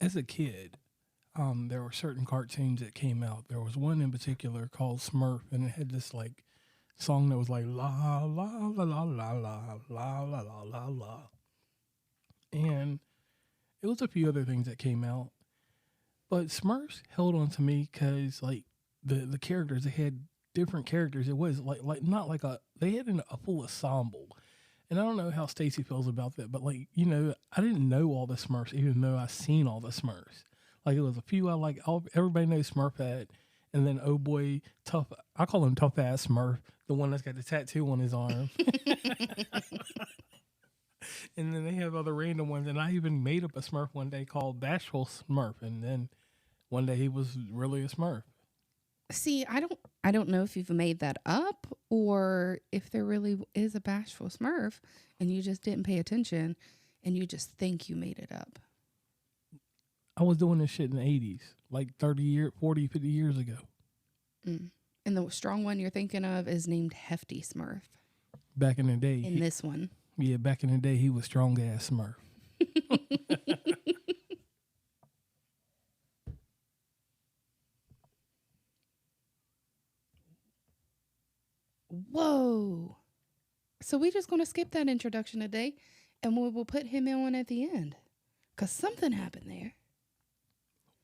as a kid, there were certain cartoons that came out. There was one in particular called Smurf, and it had this like song that was like la la la la la la la la la la la, and it was a few other things that came out. But Smurfs held on to me because like the characters, they had different characters. It was like not like they had a full ensemble. And I don't know how Stacey feels about that, but like, I didn't know all the Smurfs, even though I seen all the Smurfs. Like, it was a few I like. Everybody knows Smurfette, and then oh boy, tough. I call him tough ass Smurf, the one that's got the tattoo on his arm. And then they have other random ones, and I even made up a Smurf one day called Bashful Smurf, and then one day he was really a Smurf. See, I don't know if you've made that up or if there really is a bashful Smurf and you just didn't pay attention and you just think you made it up. I was doing this shit in the 80s, like 40, 50 years ago. Mm. And the strong one you're thinking of is named Hefty Smurf. Back in the day. In this one. Yeah, back in the day, he was strong ass Smurf. Whoa. So we're just going to skip that introduction today and we will put him in one at the end. Because something happened there.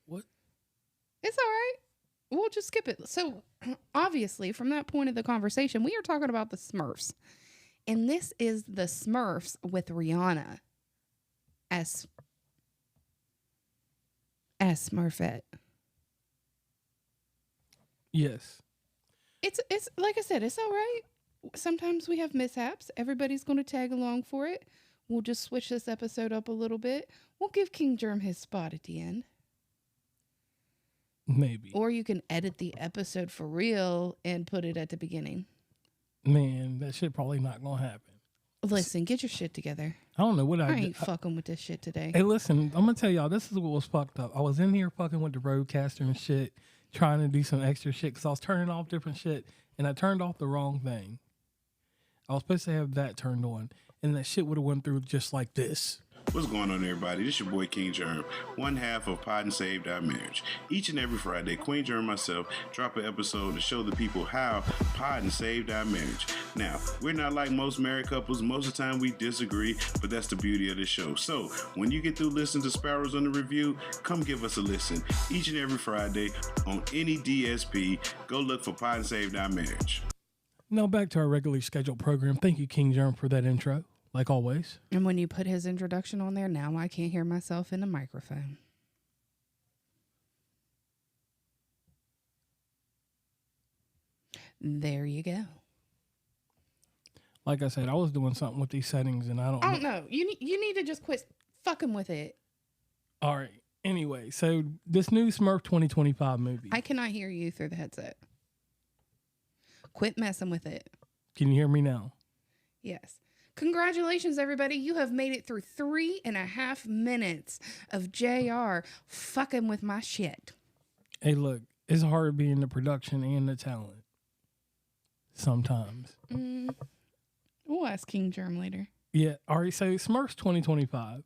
What? It's all right. We'll just skip it. So obviously, from that point of the conversation, we are talking about the Smurfs. And this is the Smurfs with Rihanna as Smurfette. Yes. It's like I said, it's all right. Sometimes we have mishaps. Everybody's going to tag along for it. We'll just switch this episode up a little bit. We'll give King Germ his spot at the end. Maybe. Or you can edit the episode for real and put it at the beginning. Man, that shit probably not going to happen. Listen, get your shit together. I don't know what I ain't fucking with this shit today. Hey, listen, I'm going to tell y'all, this is what was fucked up. I was in here fucking with the Rodecaster and shit, trying to do some extra shit because I was turning off different shit, and I turned off the wrong thing. I was supposed to have that turned on, and that shit would have went through just like this. What's going on, everybody? This your boy King Germ, one half of Pod and Saved Our Marriage. Each and every Friday, Queen Germ and myself drop an episode to show the people how Pod and Saved Our Marriage. Now, we're not like most married couples. Most of the time we disagree, but that's the beauty of the show. So, when you get through listening to Sparrows on the Review, come give us a listen. Each and every Friday on any DSP, go look for Pod and Saved Our Marriage. Now back to our regularly scheduled program. Thank you, King Germ, for that intro. Like always. And when you put his introduction on there, now I can't hear myself in the microphone. There you go. Like I said, I was doing something with these settings, and I don't know. You need to just quit fucking with it. All right. Anyway, so this new Smurf 2025 movie. I cannot hear you through the headset. Quit messing with it. Can you hear me now? Yes. Congratulations, everybody. You have made it through 3.5 minutes of JR fucking with my shit. Hey, look, it's hard being the production and the talent. Sometimes. We'll ask King Germ later. Yeah. All right. So Smurfs 2025.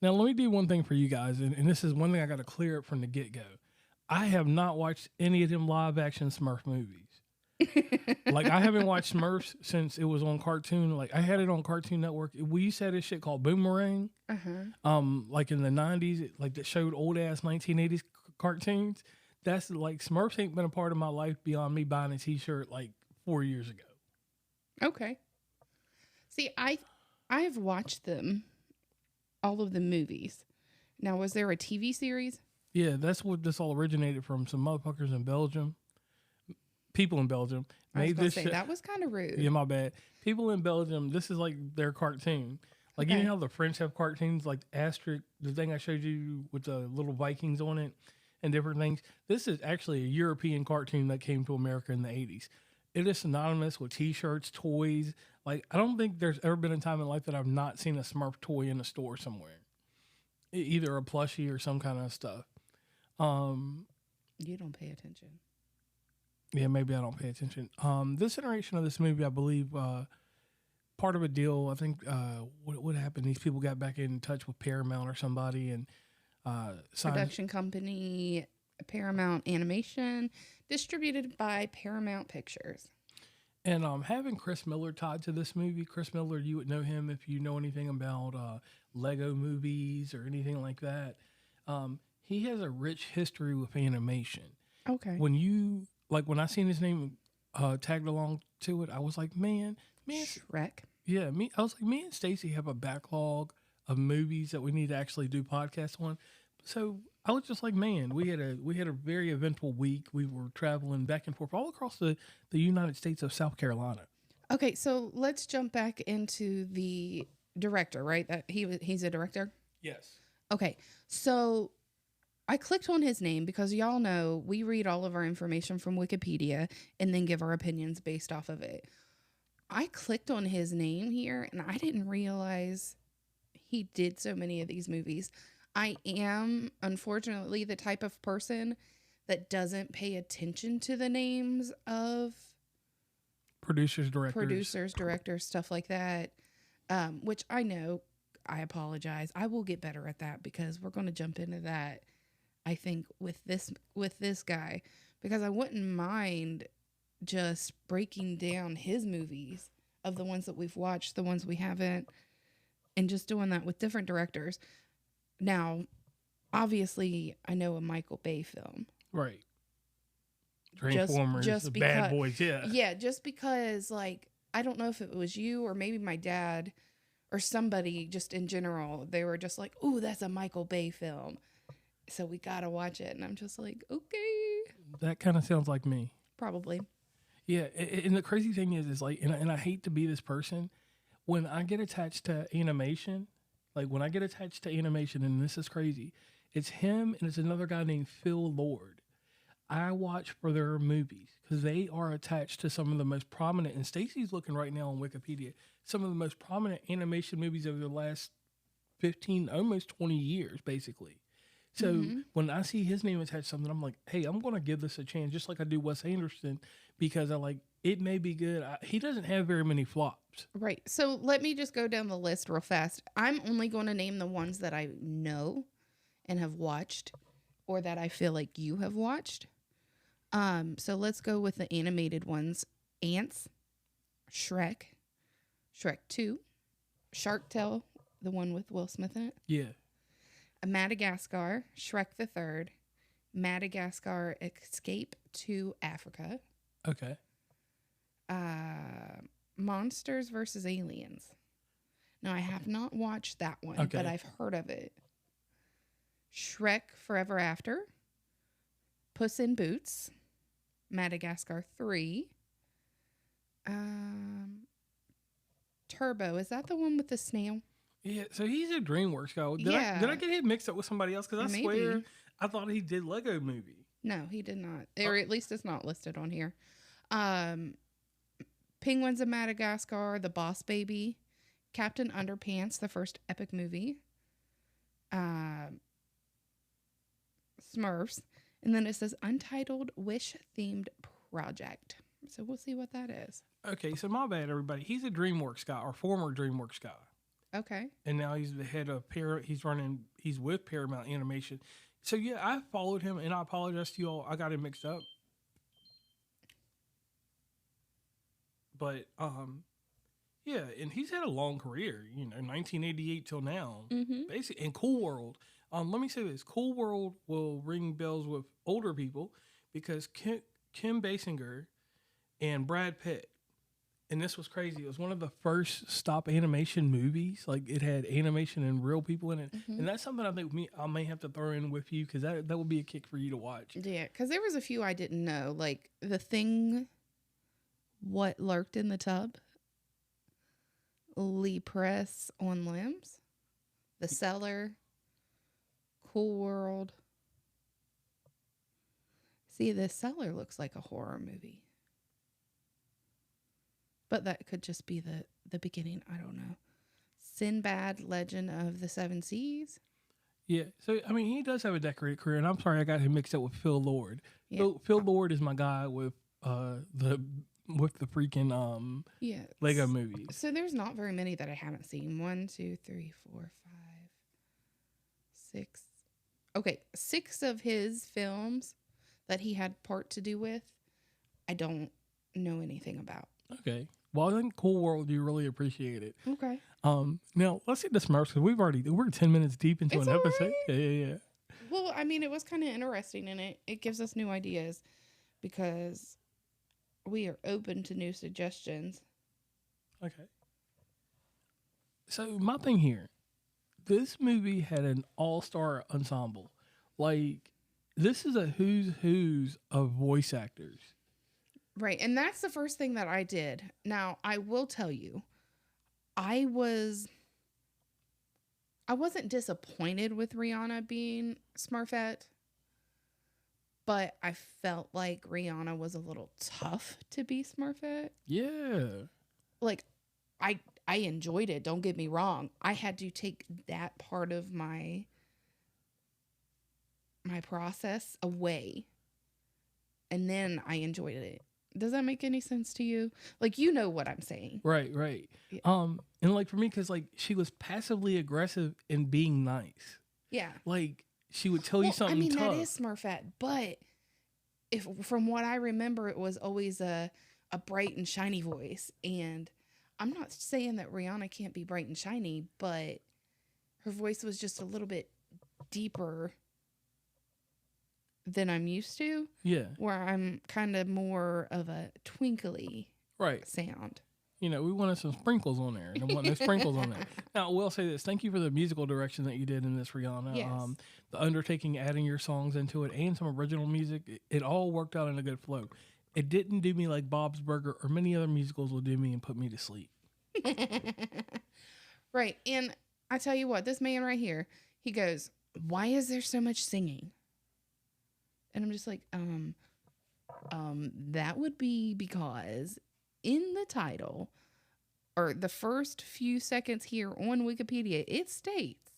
Now, let me do one thing for you guys. And this is one thing I got to clear up from the get-go. I have not watched any of them live-action Smurf movies. Like, I haven't watched Smurfs since it was on Cartoon. Like, I had it on Cartoon Network. We used to have this shit called Boomerang. Like in the 90s, like that showed old ass 1980s cartoons. That's like Smurfs ain't been a part of my life beyond me buying a t-shirt like 4 years ago. Okay. See, I have watched them, all of the movies. Now, was there a TV series? Yeah, that's what this all originated from. Some motherfuckers in Belgium. People in Belgium made this shit. That was kind of rude. Yeah, my bad. People in Belgium, this is like their cartoon. Like, you know how the French have cartoons, like Asterix, the thing I showed you with the little Vikings on it and different things? This is actually a European cartoon that came to America in the 80s. It is synonymous with t-shirts, toys. Like, I don't think there's ever been a time in life that I've not seen a Smurf toy in a store somewhere. Either a plushie or some kind of stuff. You don't pay attention. Yeah, maybe I don't pay attention. This iteration of this movie, I believe, part of a deal, I think, what happened, these people got back in touch with Paramount or somebody, and Production company, Paramount Animation, distributed by Paramount Pictures. And having Chris Miller tied to this movie, Chris Miller, you would know him if you know anything about Lego movies or anything like that. He has a rich history with animation. Okay. When I seen his name tagged along to it, I was like, man, Shrek. yeah, I was like, me and Stacey have a backlog of movies that we need to actually do podcasts on. So I was just like, man, we had a very eventful week. We were traveling back and forth all across the United States of South Carolina. Okay, so let's jump back into the director, right? That he's a director? Yes. Okay, so I clicked on his name because y'all know we read all of our information from Wikipedia and then give our opinions based off of it. I clicked on his name here and I didn't realize he did so many of these movies. I am, unfortunately, the type of person that doesn't pay attention to the names of Producers, directors, stuff like that, which I know. I apologize. I will get better at that because we're going to jump into that, I think, with this guy, because I wouldn't mind just breaking down his movies of the ones that we've watched, the ones we haven't, and just doing that with different directors. Now, obviously, I know a Michael Bay film. Right. Transformers, just because, Bad Boys, yeah. Yeah, just because, like, I don't know if it was you or maybe my dad or somebody just in general, they were just like, ooh, that's a Michael Bay film. So we got to watch it. And I'm just like, okay. That kind of sounds like me. Probably. Yeah, and the crazy thing is like, and I hate to be this person, when I get attached to animation, and this is crazy, it's him and it's another guy named Phil Lord. I watch for their movies because they are attached to some of the most prominent, and Stacey's looking right now on Wikipedia, some of the most prominent animation movies over the last 15, almost 20 years, basically. So when I see his name attached to something, I'm like, hey, I'm going to give this a chance, just like I do Wes Anderson, because I like, it may be good. He doesn't have very many flops. Right. So let me just go down the list real fast. I'm only going to name the ones that I know and have watched or that I feel like you have watched. So let's go with the animated ones. Ants, Shrek, Shrek 2, Shark Tale, the one with Will Smith in it. Yeah. Madagascar, Shrek the Third, Madagascar Escape to Africa. Okay. Monsters versus Aliens. Now, I have not watched that one, but I've heard of it. Shrek Forever After, Puss in Boots, Madagascar 3, Turbo. Is that the one with the snail? Yeah, so he's a DreamWorks guy. Did I get him mixed up with somebody else? Because I swear I thought he did Lego Movie. No, he did not. Or at least it's not listed on here. Penguins of Madagascar, The Boss Baby, Captain Underpants, the first epic movie, Smurfs, and then it says Untitled Wish-Themed Project. So we'll see what that is. Okay, so my bad, everybody. He's a DreamWorks guy, or former DreamWorks guy. Okay. And now he's the head of he's with Paramount Animation. So yeah, I followed him, and I apologize to you all. I got him mixed up. But yeah, and he's had a long career, 1988 till now, basically. In Cool World, let me say this: Cool World will ring bells with older people because Kim Basinger and Brad Pitt, and this was crazy. It was one of the first stop animation movies. Like it had animation and real people in it, and that's something I think I may have to throw in with you because that would be a kick for you to watch. Yeah, because there was a few I didn't know, like The Thing. What Lurked in the Tub? Lee Press on Limbs? The Cellar? Cool World? See, The Cellar looks like a horror movie. But that could just be the beginning. I don't know. Sinbad, Legend of the Seven Seas? Yeah, so, I mean, he does have a decorated career, and I'm sorry I got him mixed up with Phil Lord. Yeah. Phil Lord is my guy with the freaking Lego movies. So there's not very many that I haven't seen. 1, 2, 3, 4, 5, 6, Okay, 6 of his films that he had part to do with, I don't know anything about. Okay. Well, I think Cool World, you really appreciate it. Okay. Now let's get to Smurfs because we're 10 minutes deep into It's an all episode. right. Yeah. Well, I mean, it was kind of interesting, and it gives us new ideas because we are open to new suggestions. Okay. So my thing here, this movie had an all-star ensemble. Like, this is a who's of voice actors. Right, and that's the first thing that I did. Now, I will tell you, I wasn't disappointed with Rihanna being Smurfette, but I felt like Rihanna was a little tough to be Smurfette. Yeah. Like, I enjoyed it, don't get me wrong. I had to take that part of my process away, and then I enjoyed it. Does that make any sense to you? Like, you know what I'm saying. Right. Yeah. And like for me, because like she was passively aggressive and being nice. Yeah. Like she would tell you something tough. that is Smurfette, but if from what I remember, it was always a bright and shiny voice. And I'm not saying that Rihanna can't be bright and shiny, but her voice was just a little bit deeper than I'm used to. Yeah. Where I'm kind of more of a twinkly sound. You know, we wanted some sprinkles on there. And I want no sprinkles on there. Now, I will say this. Thank you for the musical direction that you did in this, Rihanna. Yes. The undertaking, adding your songs into it, and some original music. It all worked out in a good flow. It didn't do me like Bob's Burger or many other musicals will do me and put me to sleep. Right. And I tell you what, this man right here, he goes, "Why is there so much singing?" And I'm just like, that would be because in the title or the first few seconds here on Wikipedia, it states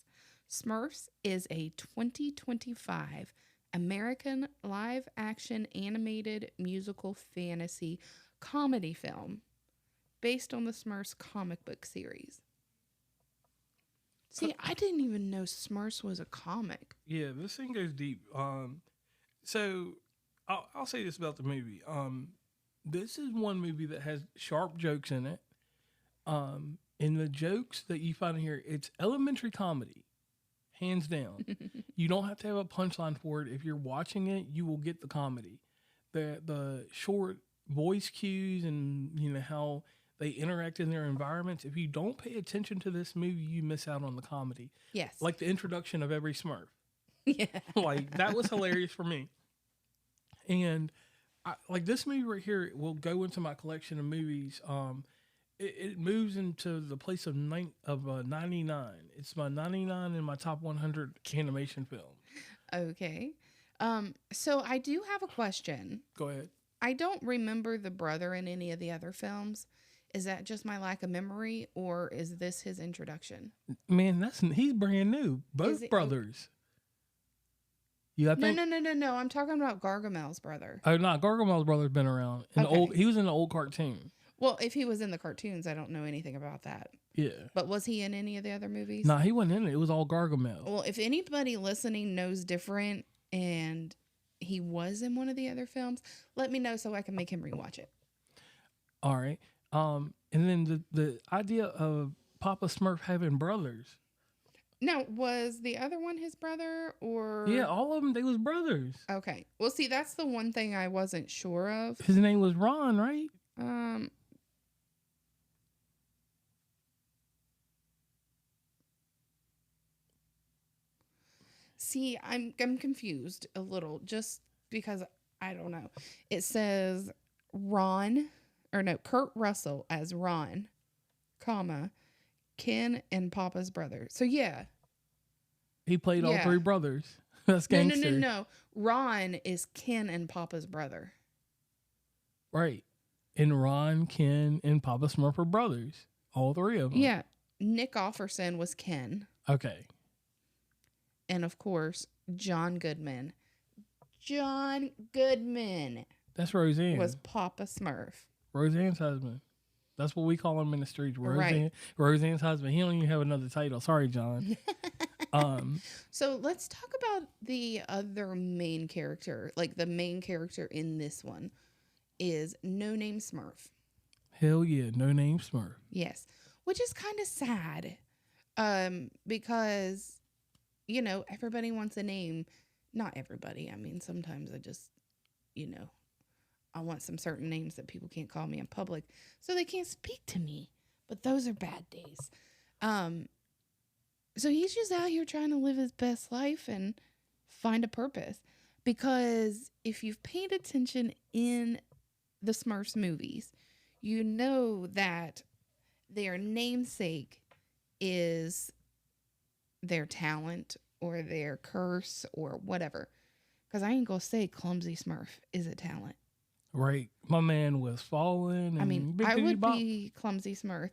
Smurfs is a 2025 American live action animated musical fantasy comedy film based on the Smurfs comic book series. See, I didn't even know Smurfs was a comic. Yeah, this thing goes deep. So I'll say this about the movie. This is one movie that has sharp jokes in it. And the jokes that you find here, it's elementary comedy, hands down. You don't have to have a punchline for it. If you're watching it, you will get the comedy. The short voice cues and you know how they interact in their environments. If you don't pay attention to this movie, you miss out on the comedy. Yes. Like the introduction of every Smurf. Yeah. Like that was hilarious for me. And like this movie right here will go into my collection of movies. It moves into the place of 99. It's my 99 in my top 100 animation film. Okay. So I do have a question. Go ahead. I don't remember the brother in any of the other films. Is that just my lack of memory, or is this his introduction? Man, he's brand new. Both brothers. You No. I'm talking about Gargamel's brother. Oh, no, Gargamel's brother's been around. He was in the old cartoon. Well, if he was in the cartoons, I don't know anything about that. Yeah. But was he in any of the other movies? No, he wasn't in it. It was all Gargamel. Well, if anybody listening knows different and he was in one of the other films, let me know so I can make him rewatch it. All right. And then the idea of Papa Smurf having brothers. Now, was the other one his brother or? Yeah, all of them, they was brothers. Okay. Well, see, that's the one thing I wasn't sure of. His name was Ron, right? See, I'm confused a little just because I don't know. It says Kurt Russell as Ron, comma, Ken and Papa's brother. So yeah. He played all three brothers. That's gangster. No. Ron is Ken and Papa's brother. Right. And Ron, Ken, and Papa Smurf are brothers. All three of them. Yeah. Nick Offerman was Ken. Okay. And of course, John Goodman. That's Roseanne. Was Papa Smurf. Roseanne's husband. That's what we call him in the streets. Right. Roseanne's husband. He don't even have another title. Sorry, John. So let's talk about the other main character. Like the main character in this one is No Name Smurf. Hell yeah, No Name Smurf. Yes, which is kind of sad, because everybody wants a name. Not everybody. I mean, sometimes I just, I want some certain names that people can't call me in public, so they can't speak to me. But those are bad days. So he's just out here trying to live his best life and find a purpose. Because if you've paid attention in the Smurfs movies, you know that their namesake is their talent or their curse or whatever. Because I ain't going to say Clumsy Smurf is a talent. Right. My man was falling. I mean, I would be Clumsy Smurf.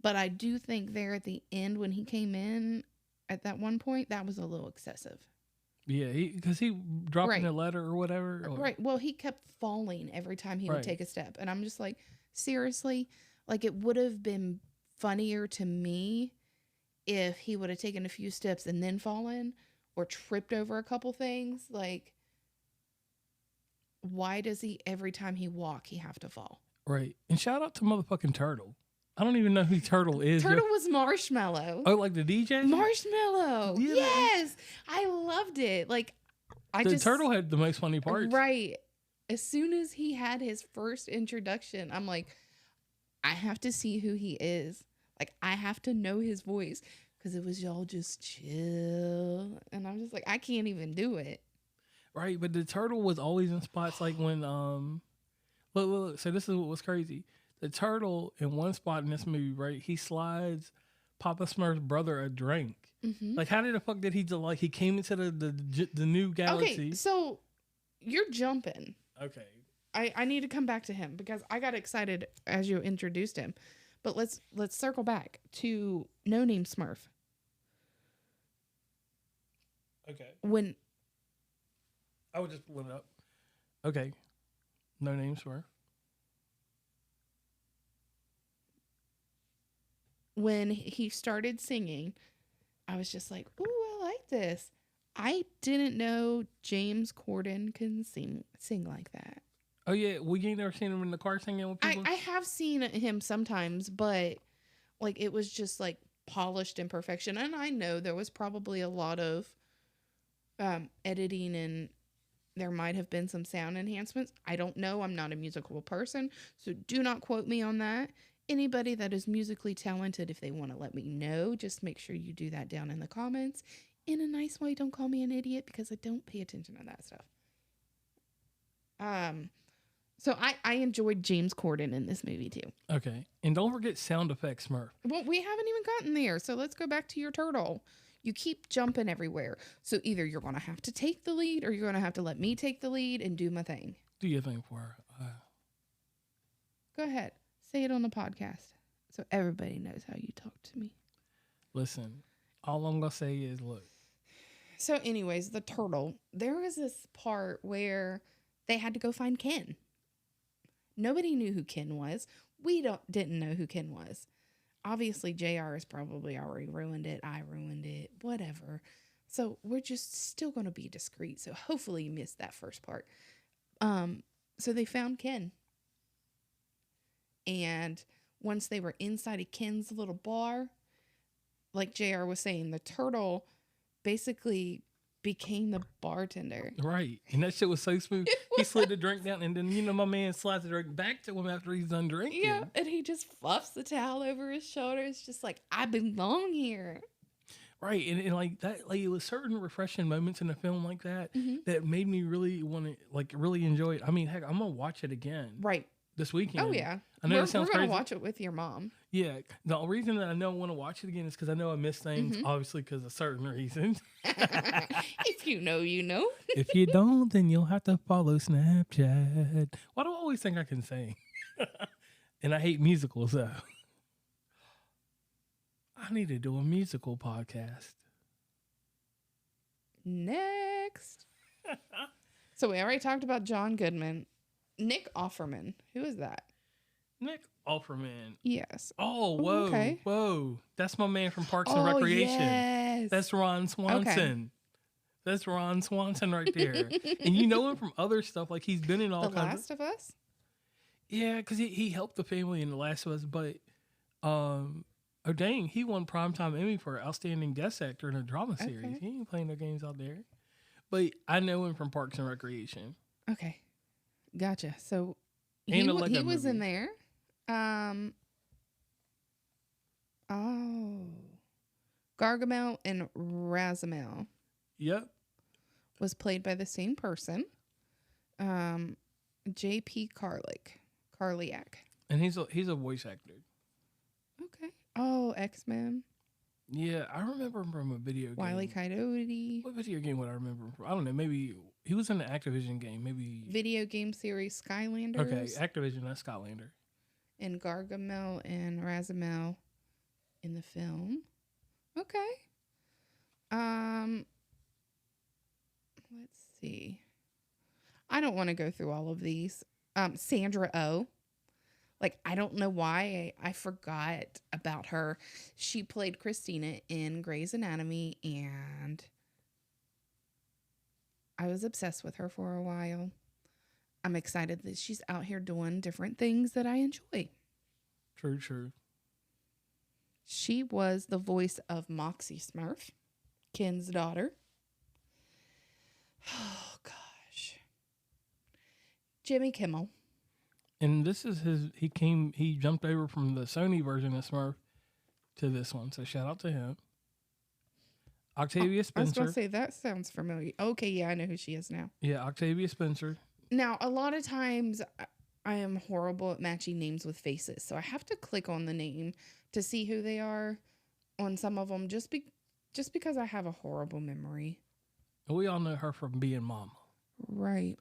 But I do think there at the end when he came in at that one point, that was a little excessive. Yeah, because he dropped in a letter or whatever. Right. Well, he kept falling every time he would take a step. And I'm just like, seriously? Like, it would have been funnier to me if he would have taken a few steps and then fallen or tripped over a couple things. Like, why does he, every time he walk, he have to fall? Right. And shout out to motherfucking Turtle. I don't even know who Turtle is. Turtle was Marshmallow. Oh, like the DJ? Marshmallow. Yeah. Yes. I loved it. Like, the Turtle had the most funny parts. Right. As soon as he had his first introduction, I'm like, I have to see who he is. Like, I have to know his voice. Because it was y'all just chill. And I'm just like, I can't even do it. Right. But the Turtle was always in spots like when, look. So this is what was crazy. The Turtle, in one spot in this movie, right, he slides Papa Smurf's brother a drink. Mm-hmm. Like, how the fuck did he do? Like, he came into the new galaxy. Okay, so you're jumping. Okay. I need to come back to him because I got excited as you introduced him. But let's circle back to No Name Smurf. Okay. When I would just pull it up. Okay. No Name Smurf. When he started singing, I was just like, ooh, I like this. I didn't know James Corden can sing like that. Oh, yeah. Well, you ain't never seen him in the car singing with people? I have seen him sometimes, but like it was just like polished in perfection. And I know there was probably a lot of editing and there might have been some sound enhancements. I don't know. I'm not a musical person, so do not quote me on that. Anybody that is musically talented, if they want to let me know, just make sure you do that down in the comments in a nice way. Don't call me an idiot because I don't pay attention to that stuff. So I enjoyed James Corden in this movie too. Okay. And don't forget sound effects, Smurf. Well, we haven't even gotten there. So let's go back to your turtle. You keep jumping everywhere. So either you're going to have to take the lead or you're going to have to let me take the lead and do my thing. Do your thing for her. Go ahead. Say it on the podcast so everybody knows how you talk to me. Listen, all I'm going to say is, look. So anyways, the turtle, there was this part where they had to go find Ken. Nobody knew who Ken was. We didn't know who Ken was. Obviously, JR has probably already ruined it. I ruined it. Whatever. So we're just still going to be discreet. So hopefully you missed that first part. So they found Ken. And once they were inside of Ken's little bar, like JR was saying, the turtle basically became the bartender. Right. And that shit was so smooth. He slid the drink down and then, my man slides the drink back to him after he's done drinking. Yeah. And he just fluffs the towel over his shoulders, just like, I belong here. Right. And like that, like it was certain refreshing moments in the film like that that made me really want to like really enjoy it. I mean, heck, I'm going to watch it again. Right. This weekend. Oh, yeah. I know it sounds crazy. We're going to watch it with your mom. Yeah. The reason that I know I want to watch it again is because I know I miss things, obviously, because of certain reasons. If you know, you know. If you don't, then you'll have to follow Snapchat. Why do I always think I can sing? And I hate musicals, though. I need to do a musical podcast. Next. So we already talked about John Goodman. Nick Offerman. Who is that? Nick Offerman. Yes. Oh, whoa. Okay. Whoa. That's my man from Parks and Recreation. Yes. That's Ron Swanson. That's Ron Swanson right there. And you know him from other stuff. Like he's been in all The kinds Last of Us? Yeah, because he helped the family in The Last of Us. But, oh dang, he won Primetime Emmy for Outstanding Guest Actor in a Drama Series. Okay. He ain't playing no games out there. But I know him from Parks and Recreation. Okay. Gotcha. So And he a Lego was in movie. there. Gargamel and Razamel Yep. was played by the same person. J.P. Carliak. And he's a voice actor. Okay. Oh, X-Men. Yeah, I remember him from a video game. Wile E. Coyote. What video game would I remember him from? I don't know. Maybe he was in the Activision game. Maybe. Video game series Skylanders. Okay, Activision. That's Skylander. And Gargamel and Razamel in the film. Okay. Let's see. I don't want to go through all of these. Sandra Oh. Like, I don't know why I forgot about her. She played Christina in Grey's Anatomy, and I was obsessed with her for a while. I'm excited that she's out here doing different things that I enjoy. True. She was the voice of Moxie Smurf, Ken's daughter. Oh, gosh. Jimmy Kimmel. And this is he jumped over from the Sony version of Smurf to this one. So shout out to him. Octavia I was Spencer. going to say, that sounds familiar. Okay, yeah, I know who she is now. Yeah, Octavia Spencer. Now, a lot of times I am horrible at matching names with faces. So I have to click on the name to see who they are on some of them just because I have a horrible memory. We all know her from being Mama. Right.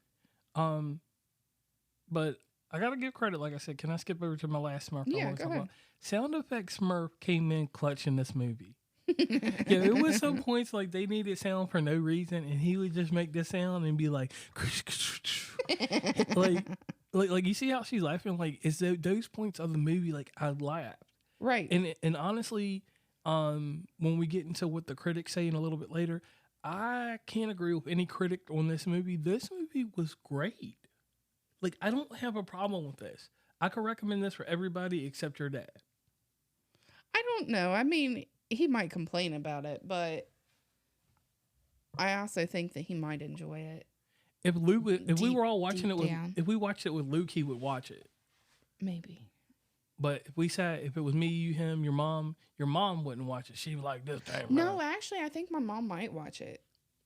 But I gotta give credit, like I said. Can I skip over to my last Smurf? Yeah, go ahead. Sound effects Smurf came in clutch in this movie. Yeah, there was some points like they needed sound for no reason, and he would just make this sound and be like, like you see how she's laughing? Like, it's those points of the movie, like I laughed. Right. And honestly, when we get into what the critics say in a little bit later, I can't agree with any critic on this movie. This movie was great. Like, I don't have a problem with this. I could recommend this for everybody except your dad. I don't know. I mean, he might complain about it, but I also think that he might enjoy it. If we were all watching it down. if we watched it with Luke, he would watch it. Maybe. But if it was me, you, him, your mom wouldn't watch it. She'd be like, this damn No, actually, I think my mom might watch it.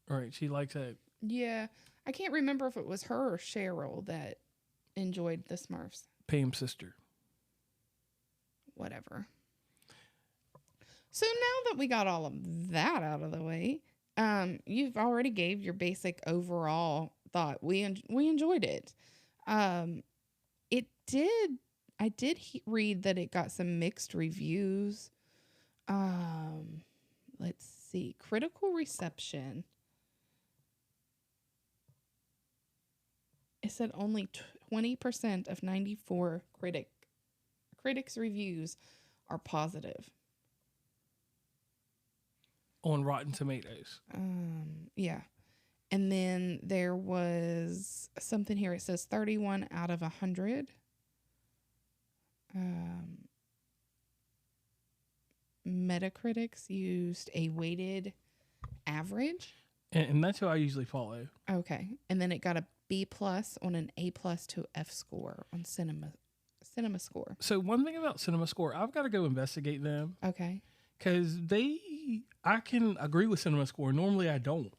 Right. She likes that. Yeah. I can't remember if it was her or Cheryl that enjoyed the Smurfs. Pam's sister. Whatever. So now that we got all of that out of the way, you've already gave your basic overall thought. We enjoyed it. I did read that it got some mixed reviews. Let's see. Critical reception. It said only 20% of 94 critics' reviews are positive. On Rotten Tomatoes. Yeah. And then there was something here. It says 31 out of 100. Metacritics used a weighted average. And that's who I usually follow. Okay. And then it got a B+ on an A+ to F score on Cinema Score. So one thing about Cinema Score, I've got to go investigate them. Okay. Because I can agree with Cinema Score. Normally I don't.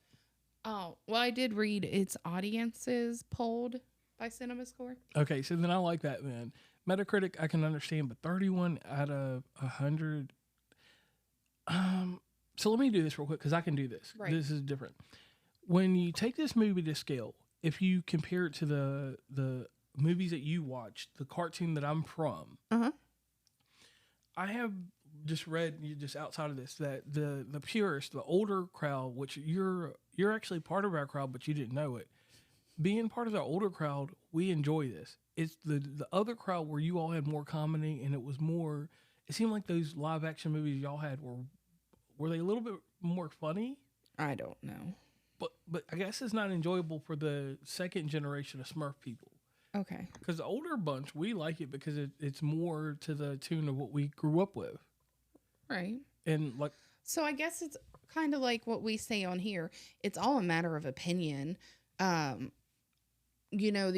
Oh, well, I did read its audiences polled by Cinema Score. Okay, so then I like that then. Metacritic, I can understand, but 31 out of 100. So let me do this real quick because I can do this. Right. This is different. When you take this movie to scale, if you compare it to the movies that you watch, the cartoon that I'm from, I have just read just outside of this that the purists, the older crowd, which you're actually part of our crowd, but you didn't know it. Being part of the older crowd, we enjoy this. It's the other crowd where you all had more comedy and it was more. It seemed like those live action movies y'all had were were they a little bit more funny? I don't know. But I guess it's not enjoyable for the second generation of Smurf people. Okay. Because the older bunch, we like it because it's more to the tune of what we grew up with. Right. And like, So I guess it's kind of like what we say on here. It's all a matter of opinion. You know,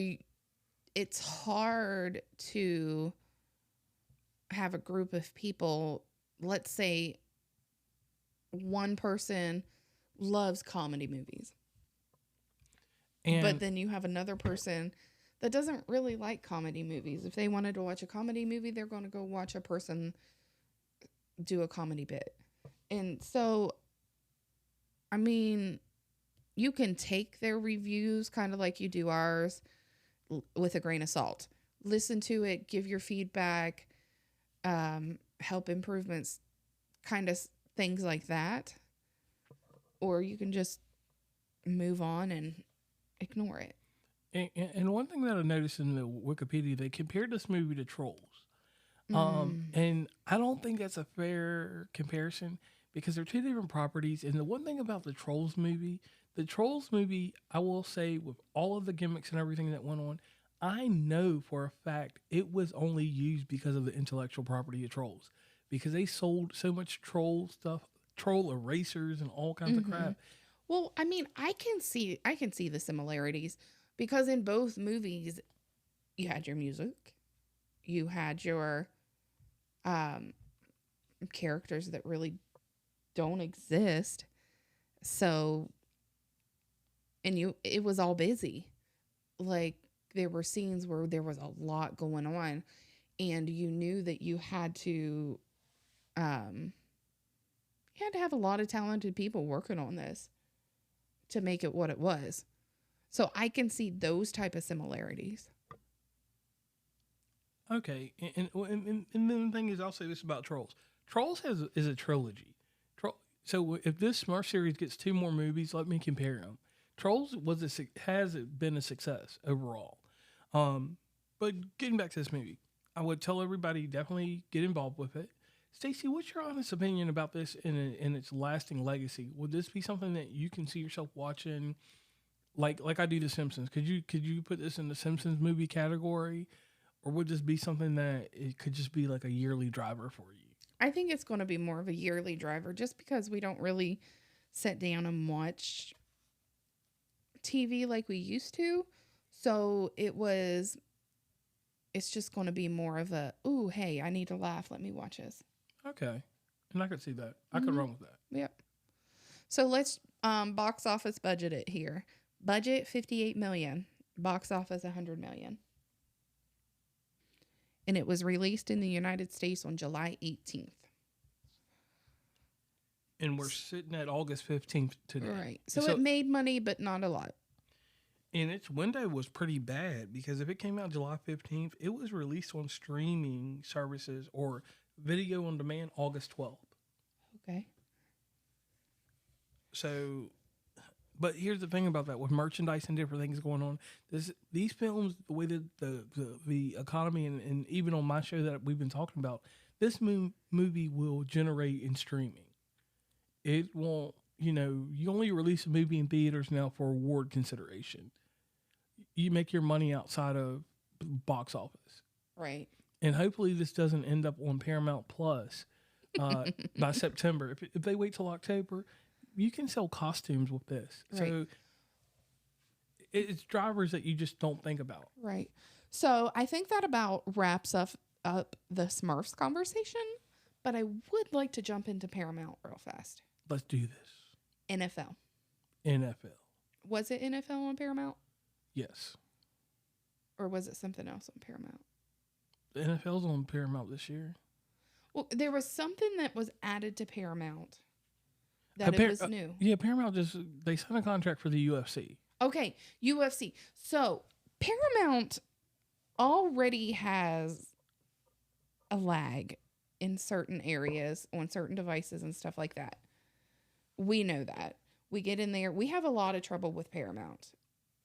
it's hard to have a group of people, let's say one person loves comedy movies. But then you have another person that doesn't really like comedy movies. If they wanted to watch a comedy movie, they're going to go watch a person do a comedy bit. And so, I mean, you can take their reviews kind of like you do ours with a grain of salt. Listen to it, give your feedback, help improvements, kind of things like that. Or you can just move on and ignore it. And one thing that I noticed in the Wikipedia, they compared this movie to Trolls. And I don't think that's a fair comparison because they're two different properties. And the one thing about the Trolls movie, I will say with all of the gimmicks and everything that went on, I know for a fact it was only used because of the intellectual property of Trolls. Because they sold so much troll stuff, troll erasers and all kinds of crap. Well, I mean, I can see the similarities because in both movies, you had your music, you had your characters that really don't exist. So, and it was all busy. Like there were scenes where there was a lot going on, and you knew that you had to have a lot of talented people working on this to make it what it was. So I can see those type of similarities. Okay, and then the thing is, I'll say this about Trolls. Trolls is a trilogy. So if this Smurf series gets 2 more movies, let me compare them. Trolls has been a success overall. But getting back to this movie, I would tell everybody definitely get involved with it. Stacey, what's your honest opinion about this in its lasting legacy? Would this be something that you can see yourself watching, like I do The Simpsons? Could you put this in the Simpsons movie category, or would this be something that it could just be like a yearly driver for you? I think it's going to be more of a yearly driver just because we don't really sit down and watch TV like we used to. So it's just going to be more of a, ooh, hey, I need to laugh. Let me watch this. Okay. And I could see that. I could run with that. Yep. So let's box office budget it here. Budget $58 million. Box office $100 million. And it was released in the United States on July 18th. And we're sitting at August 15th today. Right. So it made money, but not a lot. And its window was pretty bad because if it came out July 15th, it was released on streaming services or video on demand August 12th. Okay. So, but here's the thing about that with merchandise and different things going on. These films, the way that the economy and even on my show that we've been talking about, this movie will generate in streaming. It won't, you only release a movie in theaters now for award consideration. You make your money outside of box office. Right. And hopefully this doesn't end up on Paramount Plus by September. If they wait till October, you can sell costumes with this. Right. So it's drivers that you just don't think about. Right. So I think that about wraps up the Smurfs conversation, but I would like to jump into Paramount real fast. Let's do this. NFL. Was it NFL on Paramount? Yes. Or was it something else on Paramount? The NFL's on Paramount this year. Well, there was something that was added to Paramount that it was new. Yeah, Paramount they signed a contract for the UFC. Okay, UFC. So Paramount already has a lag in certain areas on certain devices and stuff like that. We know that. We get in there. We have a lot of trouble with Paramount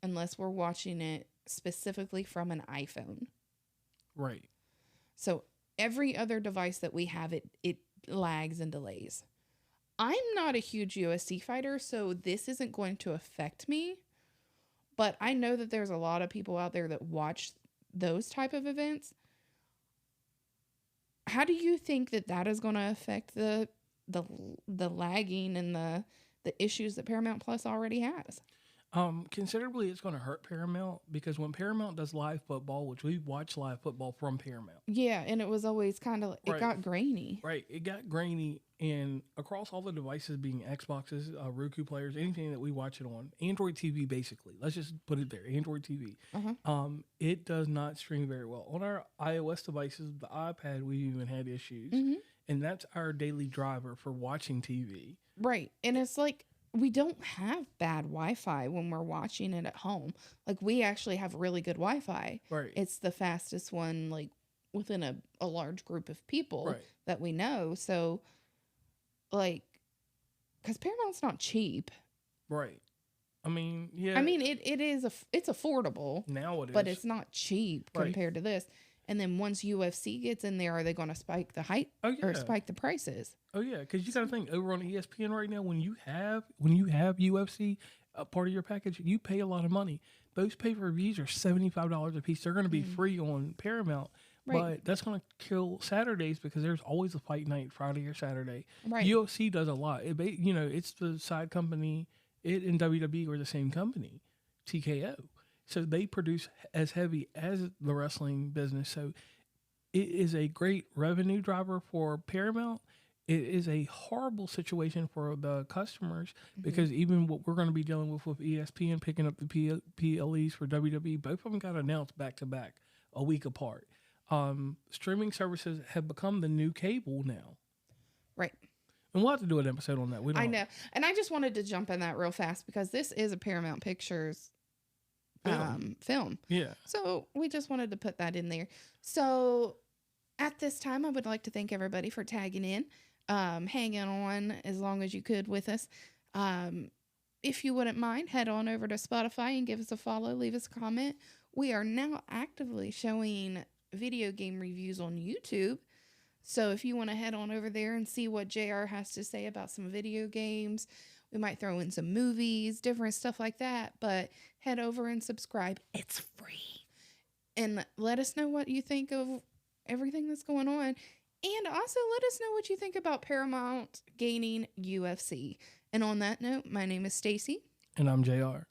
unless we're watching it specifically from an iPhone. Right. So every other device that we have, it lags and delays. I'm not a huge UFC fighter, so this isn't going to affect me. But I know that there's a lot of people out there that watch those type of events. How do you think that is going to affect the lagging and the issues that Paramount Plus already has? Considerably, it's going to hurt Paramount because when Paramount does live football, which we watch live football from Paramount. Yeah, and it was always kind of, it got grainy. Right, it got grainy, and across all the devices, being Xboxes, Roku players, anything that we watch it on, Android TV basically, let's just put it there, Android TV, it does not stream very well. On our iOS devices, the iPad, we even had issues, and that's our daily driver for watching TV. Right, and it's like, we don't have bad Wi-Fi when we're watching it at home. Like, we actually have really good Wi-Fi. Right. It's the fastest one, like, within a large group of people that we know. So, like, because Paramount's not cheap. Right. I mean, yeah. I mean, it's affordable. Now it is. But it's not cheap compared to this. And then once UFC gets in there, are they going to spike the height or spike the prices? Oh yeah, because you got to think over on ESPN right now. When you have UFC part of your package, you pay a lot of money. Those pay-per-views are $75 a piece. They're going to be free on Paramount, but that's going to kill Saturdays because there's always a fight night Friday or Saturday. Right. UFC does a lot. It's the side company. It and WWE are the same company, TKO. So they produce as heavy as the wrestling business. So it is a great revenue driver for Paramount. It is a horrible situation for the customers because even what we're going to be dealing with ESPN picking up the PLEs for WWE, both of them got announced back to back a week apart. Streaming services have become the new cable now. Right. And we'll have to do an episode on that. I know. And I just wanted to jump in that real fast because this is a Paramount Pictures film. Yeah. So we just wanted to put that in there. So at this time, I would like to thank everybody for tagging in, hanging on as long as you could with us. If you wouldn't mind, head on over to Spotify and give us a follow, leave us a comment. We are now actively showing video game reviews on YouTube. So if you want to head on over there and see what JR has to say about some video games, we might throw in some movies, different stuff like that. But head over and subscribe. It's free. And let us know what you think of everything that's going on. And also let us know what you think about Paramount gaining UFC. And on that note, my name is Stacey. And I'm JR.